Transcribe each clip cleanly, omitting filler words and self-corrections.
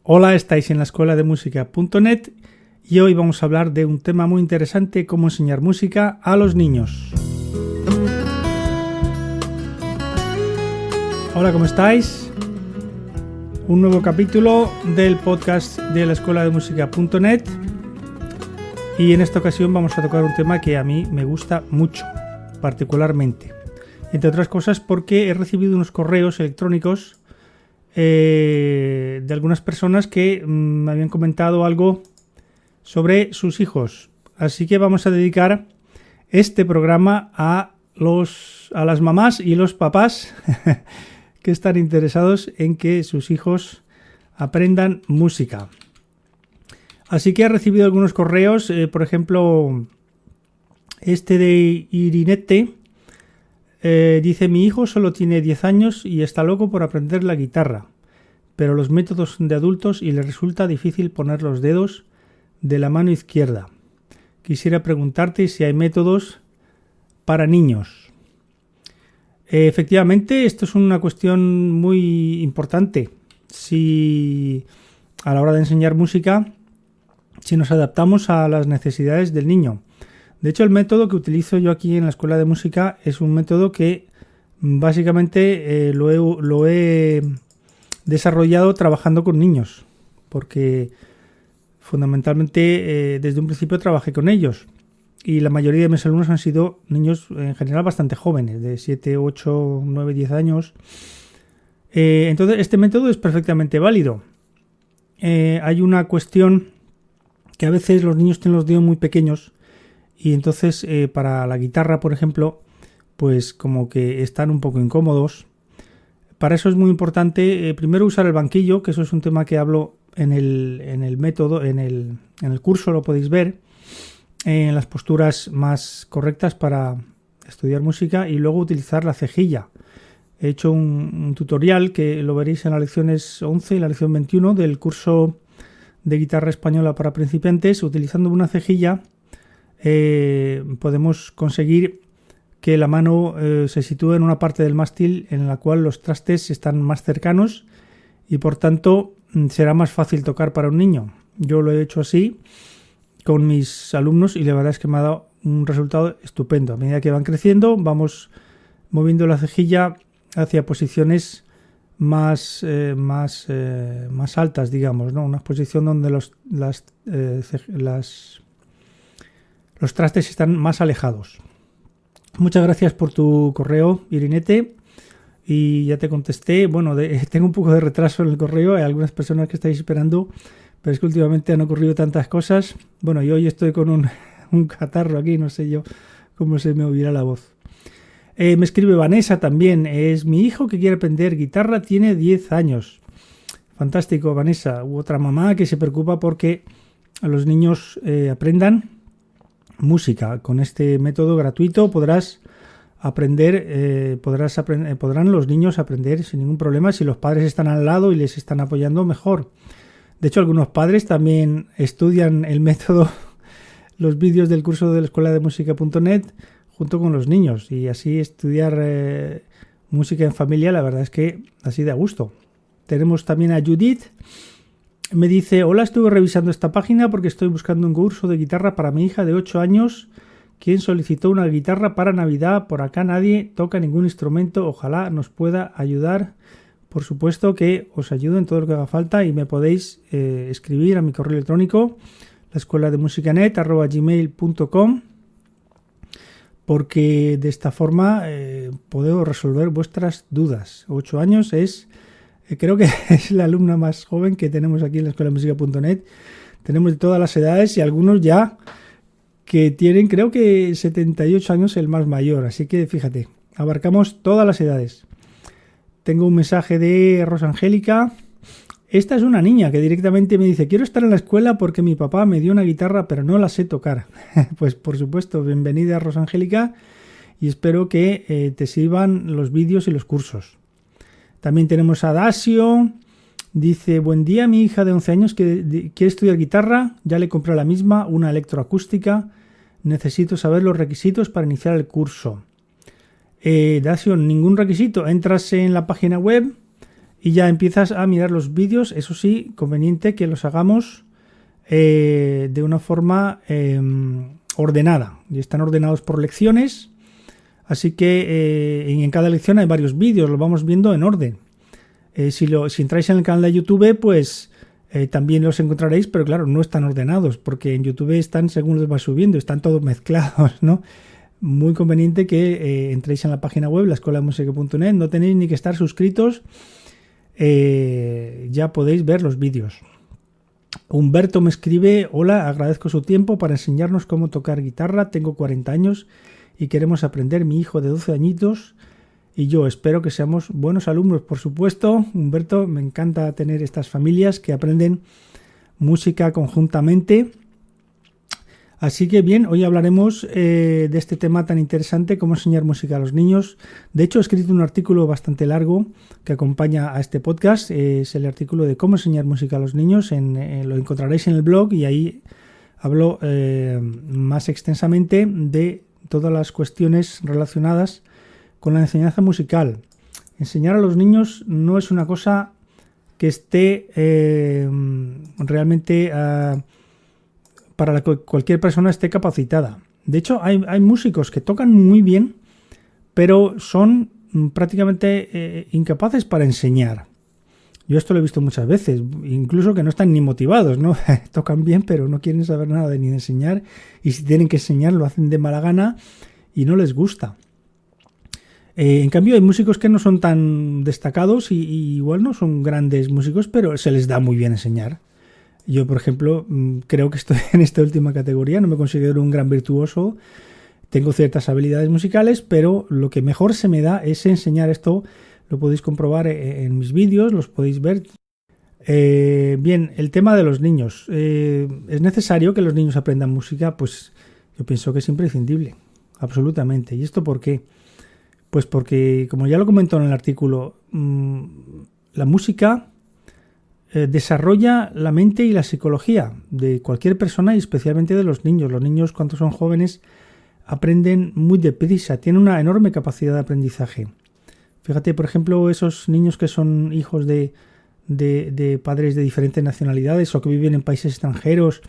Hola, estáis en la escuela de música.net y hoy vamos a hablar de un tema muy interesante, cómo enseñar música a los niños. Hola, ¿cómo estáis? Un nuevo capítulo del podcast de la escuela de música.net y en esta ocasión vamos a tocar un tema que a mí me gusta mucho, particularmente. Entre otras cosas porque he recibido unos correos electrónicos de algunas personas que me habían comentado algo sobre sus hijos. Así que vamos a dedicar este programa a las mamás y los papás que están interesados en que sus hijos aprendan música. Así que he recibido algunos correos, por ejemplo, este de Irinete. Dice: mi hijo solo tiene 10 años y está loco por aprender la guitarra, pero los métodos son de adultos y le resulta difícil poner los dedos de la mano izquierda. Quisiera preguntarte si hay métodos para niños. Efectivamente, esto es una cuestión muy importante. Si a la hora de enseñar música, si nos adaptamos a las necesidades del niño. De hecho, el método que utilizo yo aquí en la escuela de música es un método que básicamente lo he desarrollado trabajando con niños, porque fundamentalmente desde un principio trabajé con ellos y la mayoría de mis alumnos han sido niños en general bastante jóvenes, de 7, 8, 9, 10 años. Entonces este método es perfectamente válido. Hay una cuestión que a veces los niños tienen los dedos muy pequeños y entonces para la guitarra, por ejemplo, pues como que están un poco incómodos. Para eso es muy importante primero usar el banquillo, que eso es un tema que hablo en el método, en el curso lo podéis ver, en las posturas más correctas para estudiar música, y luego utilizar la cejilla. He hecho un tutorial que lo veréis en las lecciones 11 y la lección 21 del curso de guitarra española para principiantes. Utilizando una cejilla podemos conseguir que la mano se sitúe en una parte del mástil en la cual los trastes están más cercanos y por tanto será más fácil tocar para un niño. Yo lo he hecho así con mis alumnos y la verdad es que me ha dado un resultado estupendo. A medida que van creciendo vamos moviendo la cejilla hacia posiciones más altas, digamos, ¿no? Una posición donde los trastes están más alejados. Muchas gracias por tu correo, Irinete, y ya te contesté. Bueno, tengo un poco de retraso en el correo, hay algunas personas que estáis esperando, pero es que últimamente han ocurrido tantas cosas. Bueno, y hoy estoy con un catarro aquí, no sé yo cómo se me oirá la voz. Me escribe Vanessa también, es mi hijo que quiere aprender guitarra, tiene 10 años. Fantástico, Vanessa. U otra mamá que se preocupa porque los niños aprendan música. Con este método gratuito podrán los niños aprender sin ningún problema si los padres están al lado y les están apoyando mejor. De hecho, algunos padres también estudian el método, los vídeos del curso de la escuela de música.net junto con los niños, y así estudiar música en familia, la verdad es que así da gusto. Tenemos también a Judith. Me dice: hola, estuve revisando esta página porque estoy buscando un curso de guitarra para mi hija de 8 años, quien solicitó una guitarra para Navidad. Por acá nadie toca ningún instrumento, ojalá nos pueda ayudar. Por supuesto que os ayudo en todo lo que haga falta y me podéis escribir a mi correo electrónico, laescuelademusicanet@gmail.com, porque de esta forma puedo resolver vuestras dudas. 8 años es... creo que es la alumna más joven que tenemos aquí en la escuela de música.net. Tenemos de todas las edades y algunos ya que tienen, creo que 78 años el más mayor. Así que fíjate, abarcamos todas las edades. Tengo un mensaje de Rosangélica. Esta es una niña que directamente me dice: quiero estar en la escuela porque mi papá me dio una guitarra pero no la sé tocar. Pues por supuesto, bienvenida, Rosangélica, y espero que te sirvan los vídeos y los cursos. También tenemos a Dasio. Dice: buen día, mi hija de 11 años que quiere estudiar guitarra, ya le compré la misma, una electroacústica. Necesito saber los requisitos para iniciar el curso. Dasio, ningún requisito. Entras en la página web y ya empiezas a mirar los vídeos. Eso sí, conveniente que los hagamos de una forma ordenada, y están ordenados por lecciones, así que en cada lección hay varios vídeos, los vamos viendo en orden. Si entráis en el canal de YouTube, pues también los encontraréis, pero claro, no están ordenados, porque en YouTube están según los va subiendo, están todos mezclados, ¿no? Muy conveniente que entréis en la página web, laescuelademusica.net, no tenéis ni que estar suscritos, ya podéis ver los vídeos. Humberto me escribe: hola, agradezco su tiempo para enseñarnos cómo tocar guitarra, tengo 40 años y queremos aprender, mi hijo de 12 añitos y yo, espero que seamos buenos alumnos. Por supuesto, Humberto, me encanta tener estas familias que aprenden música conjuntamente. Así que bien, hoy hablaremos de este tema tan interesante, cómo enseñar música a los niños. De hecho, he escrito un artículo bastante largo que acompaña a este podcast. Es el artículo de cómo enseñar música a los niños. Lo encontraréis en el blog y ahí hablo más extensamente de todas las cuestiones relacionadas con la enseñanza musical. Enseñar a los niños no es una cosa que esté realmente para la que cualquier persona esté capacitada. De hecho, hay músicos que tocan muy bien, pero son prácticamente incapaces para enseñar. Yo esto lo he visto muchas veces, incluso que no están ni motivados, ¿no? Tocan bien, pero no quieren saber nada ni de enseñar, y si tienen que enseñar lo hacen de mala gana y no les gusta. En cambio, hay músicos que no son tan destacados y igual no son grandes músicos, pero se les da muy bien enseñar. Yo, por ejemplo, creo que estoy en esta última categoría, no me considero un gran virtuoso, tengo ciertas habilidades musicales, pero lo que mejor se me da es enseñar. Esto lo podéis comprobar en mis vídeos, los podéis ver. Bien, el tema de los niños. ¿Es necesario que los niños aprendan música? Pues yo pienso que es imprescindible, absolutamente. ¿Y esto por qué? Pues porque, como ya lo comentó en el artículo, la música desarrolla la mente y la psicología de cualquier persona y especialmente de los niños. Los niños, cuando son jóvenes, aprenden muy deprisa, tienen una enorme capacidad de aprendizaje. Fíjate, por ejemplo, esos niños que son hijos de padres de diferentes nacionalidades o que viven en países extranjeros,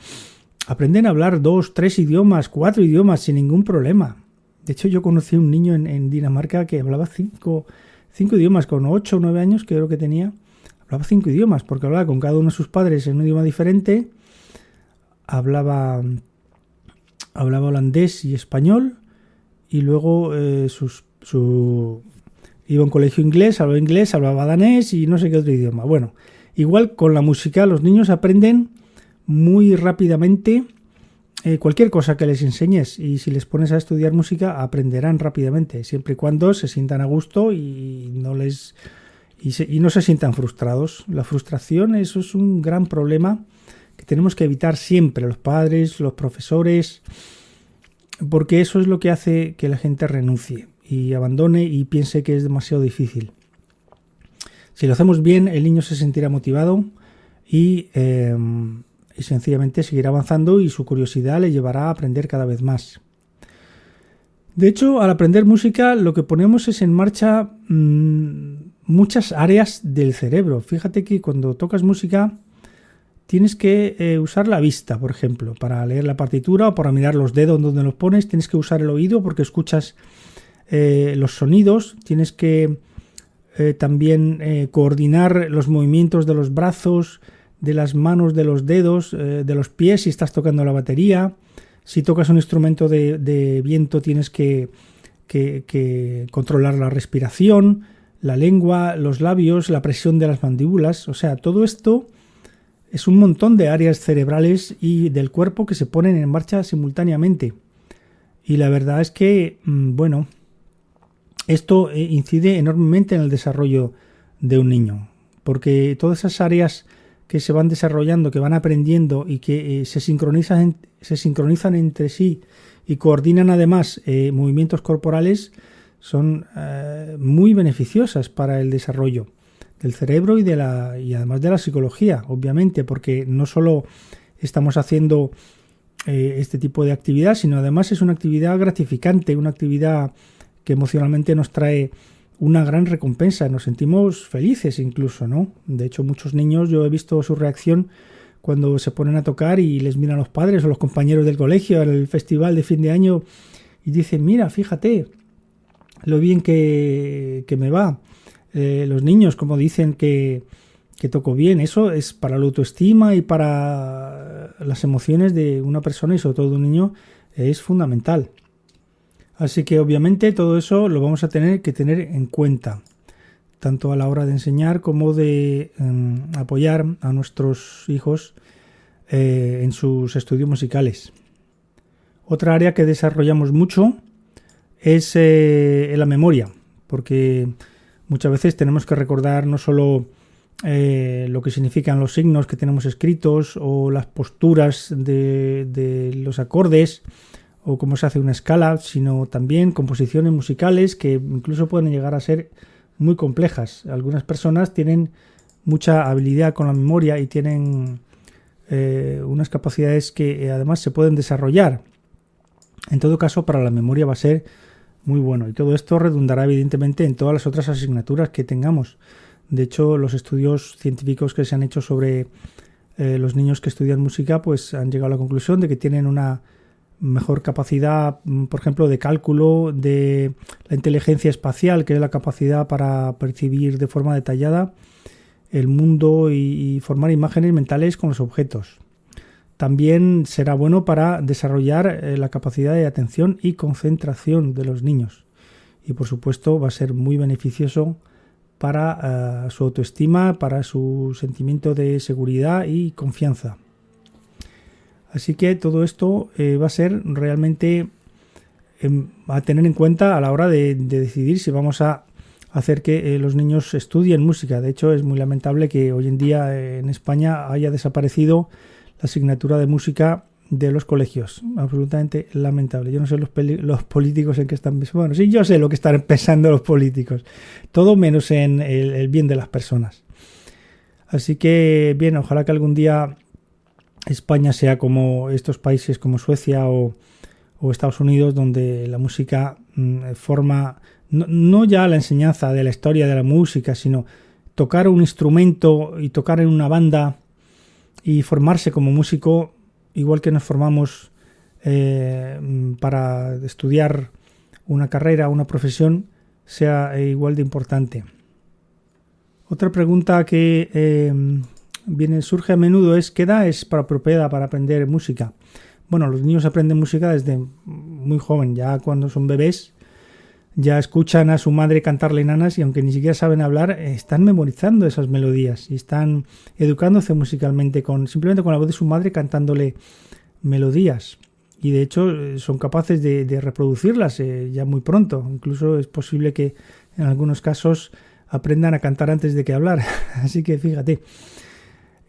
aprenden a hablar 2, 3 idiomas, 4 idiomas sin ningún problema. De hecho, yo conocí a un niño en Dinamarca que hablaba 5 idiomas, con 8 o 9 años, que creo que tenía. Hablaba 5 idiomas, porque hablaba con cada uno de sus padres en un idioma diferente. Hablaba holandés y español, y luego iba a un colegio inglés, hablaba danés y no sé qué otro idioma. Bueno, igual con la música, los niños aprenden muy rápidamente cualquier cosa que les enseñes, y si les pones a estudiar música aprenderán rápidamente, siempre y cuando se sientan a gusto y no se sientan frustrados. La frustración, eso es un gran problema que tenemos que evitar siempre, los padres, los profesores, porque eso es lo que hace que la gente renuncie y abandone y piense que es demasiado difícil. Si lo hacemos bien, el niño se sentirá motivado y sencillamente seguirá avanzando, y su curiosidad le llevará a aprender cada vez más. De hecho, al aprender música, lo que ponemos es en marcha muchas áreas del cerebro. Fíjate que cuando tocas música tienes que usar la vista, por ejemplo, para leer la partitura o para mirar los dedos donde los pones. Tienes que usar el oído porque escuchas los sonidos. Tienes que también coordinar los movimientos de los brazos, de las manos, de los dedos, de los pies si estás tocando la batería. Si tocas un instrumento de viento tienes que controlar la respiración, la lengua, los labios, la presión de las mandíbulas. O sea, todo esto es un montón de áreas cerebrales y del cuerpo que se ponen en marcha simultáneamente. Y la verdad es que, bueno, esto incide enormemente en el desarrollo de un niño, porque todas esas áreas que se van desarrollando, que van aprendiendo y que se sincronizan entre sí y coordinan además movimientos corporales, son muy beneficiosas para el desarrollo del cerebro y además de la psicología, obviamente, porque no solo estamos haciendo este tipo de actividad, sino además es una actividad gratificante, una actividad que emocionalmente nos trae una gran recompensa, nos sentimos felices incluso, ¿no? De hecho, muchos niños, yo he visto su reacción cuando se ponen a tocar y les miran los padres o los compañeros del colegio en el festival de fin de año y dicen, mira, fíjate lo bien que me va. Los niños, como dicen que toco bien, eso es para la autoestima y para las emociones de una persona y sobre todo de un niño es fundamental. Así que obviamente todo eso lo vamos a tener que tener en cuenta, tanto a la hora de enseñar como de apoyar a nuestros hijos en sus estudios musicales. Otra área que desarrollamos mucho es la memoria, porque muchas veces tenemos que recordar no solo lo que significan los signos que tenemos escritos o las posturas de los acordes o cómo se hace una escala, sino también composiciones musicales que incluso pueden llegar a ser muy complejas. Algunas personas tienen mucha habilidad con la memoria y tienen unas capacidades que además se pueden desarrollar. En todo caso, para la memoria va a ser muy bueno y todo esto redundará evidentemente en todas las otras asignaturas que tengamos. De hecho, los estudios científicos que se han hecho sobre los niños que estudian música pues han llegado a la conclusión de que tienen una mejor capacidad, por ejemplo, de cálculo, de la inteligencia espacial, que es la capacidad para percibir de forma detallada el mundo y formar imágenes mentales con los objetos. También será bueno para desarrollar la capacidad de atención y concentración de los niños. Y por supuesto va a ser muy beneficioso para su autoestima, para su sentimiento de seguridad y confianza. Así que todo esto va a ser realmente a tener en cuenta a la hora de decidir si vamos a hacer que los niños estudien música. De hecho, es muy lamentable que hoy en día en España haya desaparecido la asignatura de música de los colegios. Absolutamente lamentable. Yo no sé los políticos en qué están pensando. Bueno, sí, yo sé lo que están pensando los políticos. Todo menos en el bien de las personas. Así que, bien, ojalá que algún día España sea como estos países como Suecia o Estados Unidos, donde la música forma no ya la enseñanza de la historia de la música, sino tocar un instrumento y tocar en una banda y formarse como músico, igual que nos formamos para estudiar una carrera, una profesión, sea igual de importante. Otra pregunta que surge a menudo es ¿qué edad es apropiada para aprender música? Bueno, los niños aprenden música desde muy joven, ya cuando son bebés, ya escuchan a su madre cantarle enanas y aunque ni siquiera saben hablar, están memorizando esas melodías y están educándose musicalmente simplemente con la voz de su madre cantándole melodías. Y de hecho son capaces de reproducirlas ya muy pronto. Incluso es posible que en algunos casos aprendan a cantar antes de que hablar. Así que fíjate.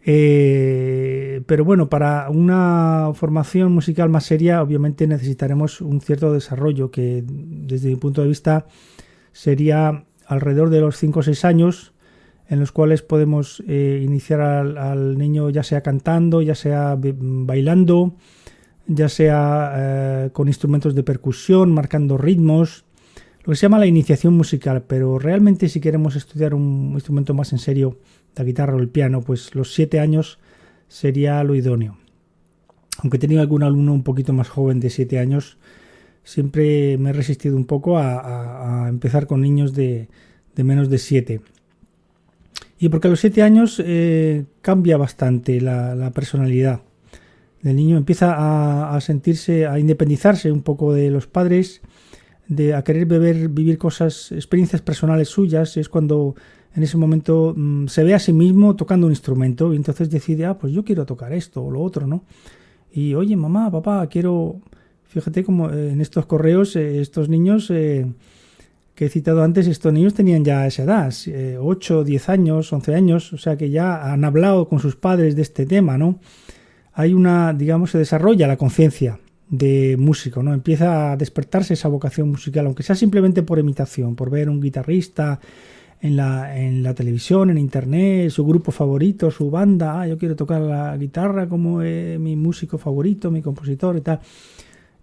Pero bueno, para una formación musical más seria obviamente necesitaremos un cierto desarrollo que desde mi punto de vista sería alrededor de los 5 o 6 años, en los cuales podemos iniciar al niño ya sea cantando, ya sea bailando, ya sea con instrumentos de percusión, marcando ritmos, lo que se llama la iniciación musical. Pero realmente si queremos estudiar un instrumento más en serio, la guitarra o el piano, pues los 7 años sería lo idóneo. Aunque he tenido algún alumno un poquito más joven de 7 años, siempre me he resistido un poco a empezar con niños de menos de 7. Y porque a los 7 años cambia bastante la personalidad del niño, empieza a sentirse, a independizarse un poco de los padres, a querer vivir cosas, experiencias personales suyas. Es cuando en ese momento se ve a sí mismo tocando un instrumento y entonces decide, pues yo quiero tocar esto o lo otro, ¿no? Y oye, mamá, papá, quiero... Fíjate como en estos correos, estos niños que he citado antes, estos niños tenían ya esa edad, 8, 10 años, 11 años, o sea que ya han hablado con sus padres de este tema, ¿no? Hay se desarrolla la conciencia de músico, ¿no? Empieza a despertarse esa vocación musical, aunque sea simplemente por imitación, por ver un guitarrista en la televisión, en internet, su grupo favorito, su banda, yo quiero tocar la guitarra como mi músico favorito, mi compositor y tal.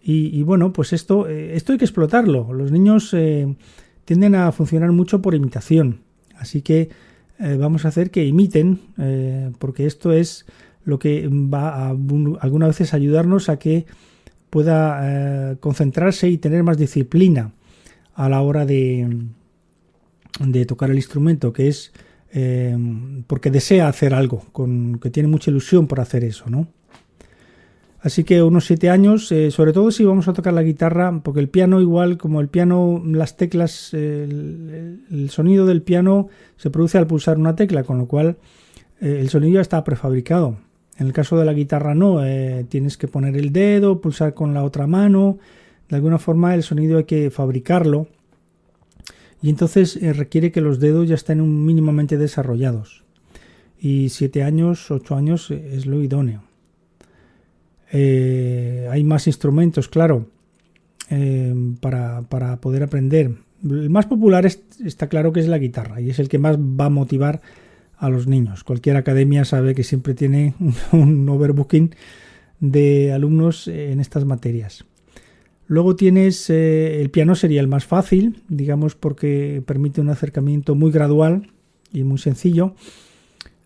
Y bueno, pues esto hay que explotarlo. Los niños tienden a funcionar mucho por imitación. Así que vamos a hacer que imiten, porque esto es lo que va a algunas veces ayudarnos a que pueda concentrarse y tener más disciplina a la hora de tocar el instrumento, que es porque desea hacer algo, que tiene mucha ilusión por hacer eso, ¿no? Así que unos 7 años, sobre todo si vamos a tocar la guitarra, porque el piano igual, como el piano, las teclas, el sonido del piano se produce al pulsar una tecla, con lo cual el sonido ya está prefabricado. En el caso de la guitarra no, tienes que poner el dedo, pulsar con la otra mano, de alguna forma el sonido hay que fabricarlo y entonces requiere que los dedos ya estén mínimamente desarrollados. Y 7 años, 8 años es lo idóneo. Hay más instrumentos, claro, para poder aprender. El más popular está claro que es la guitarra y es el que más va a motivar a los niños. Cualquier academia sabe que siempre tiene un overbooking de alumnos en estas materias. Luego tienes el piano, sería el más fácil, digamos, porque permite un acercamiento muy gradual y muy sencillo.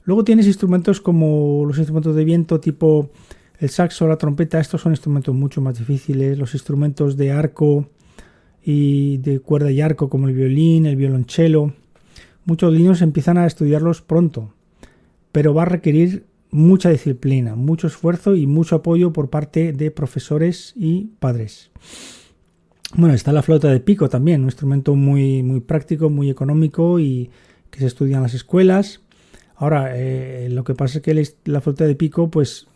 Luego tienes instrumentos como los instrumentos de viento tipo el saxo, la trompeta. Estos son instrumentos mucho más difíciles. Los instrumentos de arco y de cuerda y arco como el violín, el violonchelo. Muchos niños empiezan a estudiarlos pronto, pero va a requerir mucha disciplina, mucho esfuerzo y mucho apoyo por parte de profesores y padres. Bueno, está la flauta de pico también, un instrumento muy, muy práctico, muy económico y que se estudia en las escuelas. Ahora, lo que pasa es que la flauta de pico pues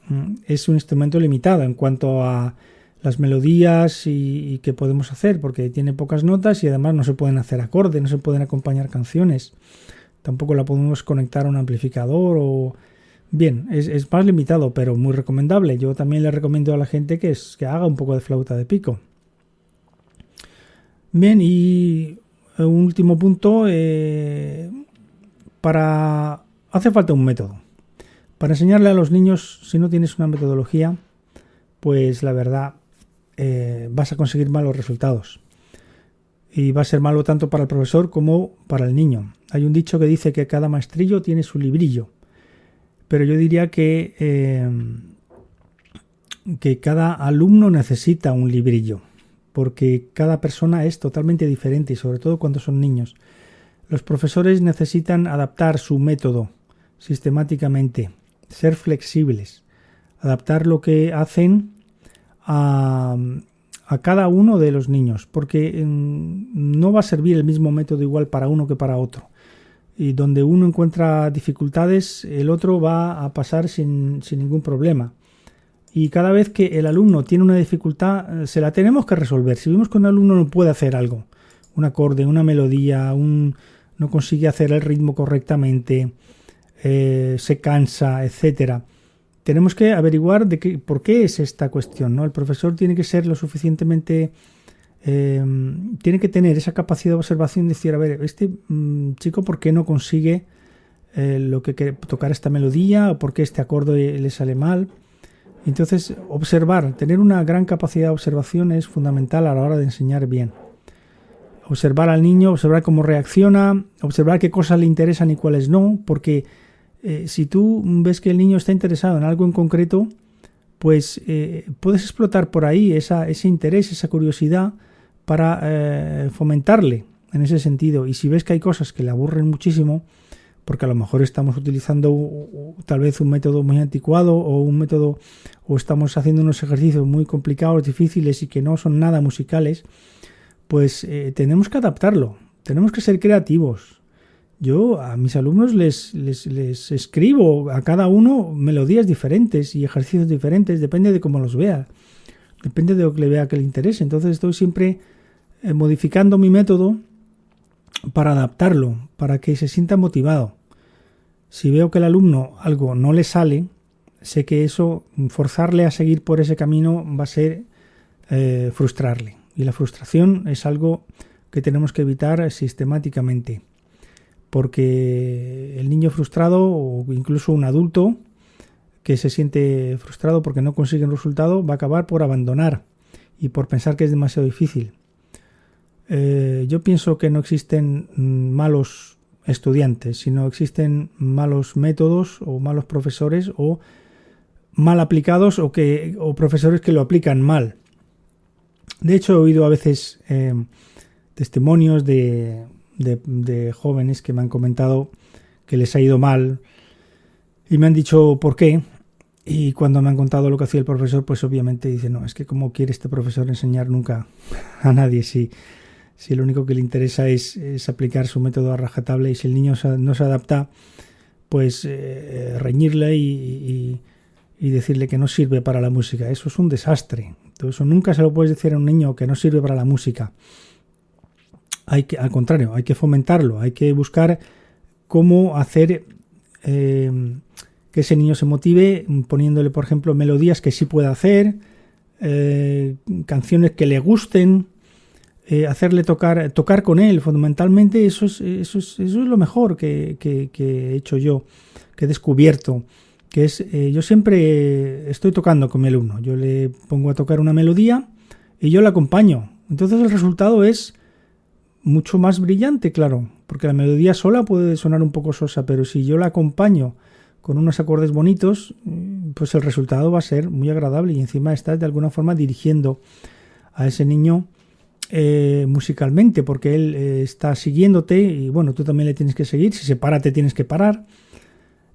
es un instrumento limitado en cuanto a las melodías y que podemos hacer, porque tiene pocas notas y además no se pueden hacer acordes, no se pueden acompañar canciones. Tampoco la podemos conectar a un amplificador o... Bien, es más limitado, pero muy recomendable. Yo también le recomiendo a la gente que haga un poco de flauta de pico. Bien, y un último punto, hace falta un método. Para enseñarle a los niños, si no tienes una metodología, pues la verdad vas a conseguir malos resultados. Y va a ser malo tanto para el profesor como para el niño. Hay un dicho que dice que cada maestrillo tiene su librillo. Pero yo diría que cada alumno necesita un librillo, porque cada persona es totalmente diferente y sobre todo cuando son niños. Los profesores necesitan adaptar su método sistemáticamente, ser flexibles, adaptar lo que hacen a cada uno de los niños, porque no va a servir el mismo método igual para uno que para otro. Y donde uno encuentra dificultades, el otro va a pasar sin ningún problema. Y cada vez que el alumno tiene una dificultad, se la tenemos que resolver. Si vemos que un alumno no puede hacer algo, un acorde, una melodía, no consigue hacer el ritmo correctamente, se cansa, etcétera, tenemos que averiguar por qué es esta cuestión, ¿no? El profesor tiene que ser lo suficientemente... tiene que tener esa capacidad de observación y decir, a ver, este chico ¿por qué no consigue tocar esta melodía? ¿O por qué este acorde le sale mal? Entonces, tener una gran capacidad de observación es fundamental a la hora de enseñar bien. Observar al niño, observar cómo reacciona, observar qué cosas le interesan y cuáles no, porque si tú ves que el niño está interesado en algo en concreto, pues puedes explotar por ahí ese interés, esa curiosidad, para fomentarle en ese sentido. Y si ves que hay cosas que le aburren muchísimo, porque a lo mejor estamos utilizando tal vez un método muy anticuado o estamos haciendo unos ejercicios muy complicados, difíciles y que no son nada musicales, pues tenemos que adaptarlo, tenemos que ser creativos. Yo a mis alumnos les escribo a cada uno melodías diferentes y ejercicios diferentes, depende de cómo los vea, depende de lo que le vea que le interese. Entonces estoy siempre modificando mi método para adaptarlo, para que se sienta motivado. Si veo que el alumno algo no le sale, sé que eso, forzarle a seguir por ese camino va a ser frustrarle. Y la frustración es algo que tenemos que evitar sistemáticamente. Porque el niño frustrado o incluso un adulto que se siente frustrado porque no consigue un resultado va a acabar por abandonar y por pensar que es demasiado difícil. Yo pienso que no existen malos estudiantes, sino existen malos métodos o malos profesores o mal aplicados o profesores que lo aplican mal. De hecho, he oído a veces testimonios de jóvenes que me han comentado que les ha ido mal y me han dicho por qué. Y cuando me han contado lo que hacía el profesor, pues obviamente dicen, no, es que cómo quiere este profesor enseñar nunca a nadie si lo único que le interesa es aplicar su método a rajatabla, y si el niño no se adapta, pues reñirle y decirle que no sirve para la música. Eso es un desastre. Entonces, eso nunca se lo puedes decir a un niño que no sirve para la música. Al contrario, hay que fomentarlo, hay que buscar cómo hacer que ese niño se motive poniéndole, por ejemplo, melodías que sí pueda hacer, canciones que le gusten, hacerle tocar con él. Fundamentalmente eso es lo mejor que he hecho yo, que he descubierto, que es yo siempre estoy tocando con mi alumno. Yo le pongo a tocar una melodía y yo le acompaño. Entonces el resultado es mucho más brillante, claro, porque la melodía sola puede sonar un poco sosa, pero si yo la acompaño con unos acordes bonitos, pues el resultado va a ser muy agradable, y encima estás de alguna forma dirigiendo a ese niño musicalmente, porque él está siguiéndote y bueno, tú también le tienes que seguir. Si se para, te tienes que parar,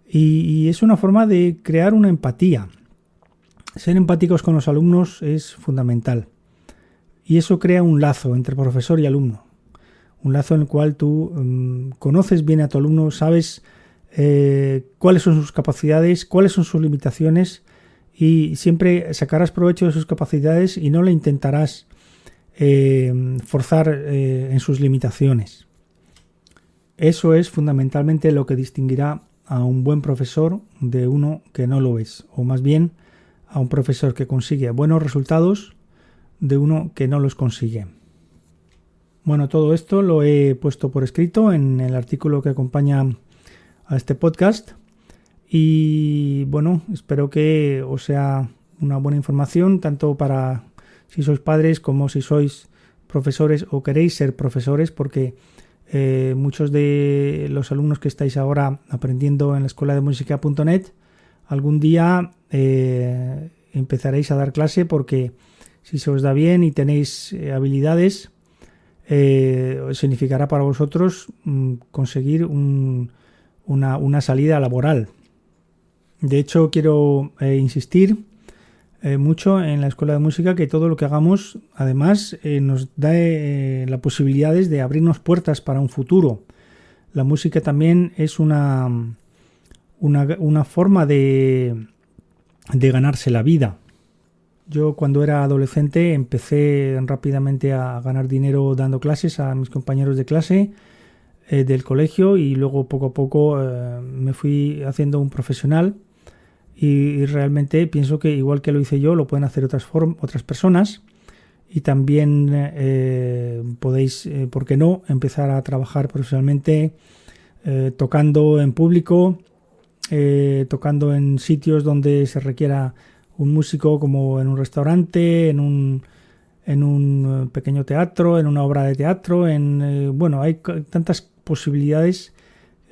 y es una forma de crear una empatía. Ser empáticos con los alumnos es fundamental, y eso crea un lazo entre profesor y alumno, un lazo en el cual tú conoces bien a tu alumno, sabes cuáles son sus capacidades, cuáles son sus limitaciones, y siempre sacarás provecho de sus capacidades y no le intentarás forzar en sus limitaciones. Eso es fundamentalmente lo que distinguirá a un buen profesor de uno que no lo es, o más bien a un profesor que consigue buenos resultados de uno que no los consigue. Bueno, todo esto lo he puesto por escrito en el artículo que acompaña a este podcast, y bueno, espero que os sea una buena información, tanto para si sois padres como si sois profesores o queréis ser profesores, porque muchos de los alumnos que estáis ahora aprendiendo en la escuela de música.net algún día empezaréis a dar clase, porque si se os da bien y tenéis habilidades, significará para vosotros conseguir una salida laboral. De hecho, quiero insistir mucho en la escuela de música, que todo lo que hagamos además nos da la posibilidad de abrirnos puertas para un futuro. La música también es una forma de ganarse la vida. Yo cuando era adolescente empecé rápidamente a ganar dinero dando clases a mis compañeros de clase del colegio, y luego poco a poco me fui haciendo un profesional, y realmente pienso que igual que lo hice yo, lo pueden hacer otras personas, y también podéis, ¿por qué no?, empezar a trabajar profesionalmente tocando en público, tocando en sitios donde se requiera un músico, como en un restaurante, en un pequeño teatro, en una obra de teatro, bueno, hay tantas posibilidades,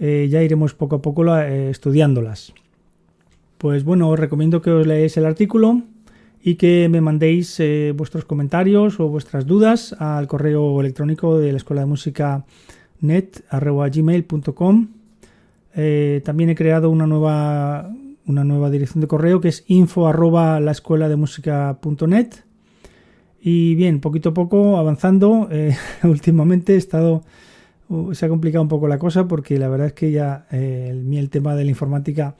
ya iremos poco a poco estudiándolas. Pues bueno, os recomiendo que os leáis el artículo y que me mandéis vuestros comentarios o vuestras dudas al correo electrónico de la escuela de música net@gmail.com. También he creado una nueva dirección de correo, que es info@laescuelademusica.net. Y bien, poquito a poco avanzando. Últimamente se ha complicado un poco la cosa, porque la verdad es que ya el tema de la informática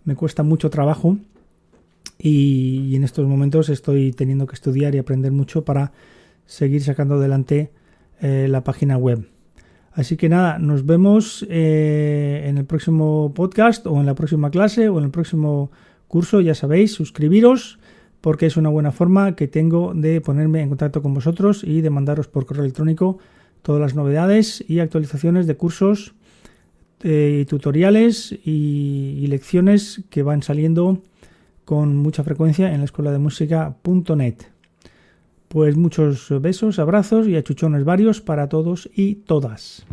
me cuesta mucho trabajo, y en estos momentos estoy teniendo que estudiar y aprender mucho para seguir sacando adelante la página web. Así que nada, nos vemos en el próximo podcast, o en la próxima clase, o en el próximo curso. Ya sabéis, suscribiros, porque es una buena forma que tengo de ponerme en contacto con vosotros y de mandaros por correo electrónico todas las novedades y actualizaciones de cursos, tutoriales y lecciones que van saliendo con mucha frecuencia en la escuela de música.net. Pues muchos besos, abrazos y achuchones varios para todos y todas.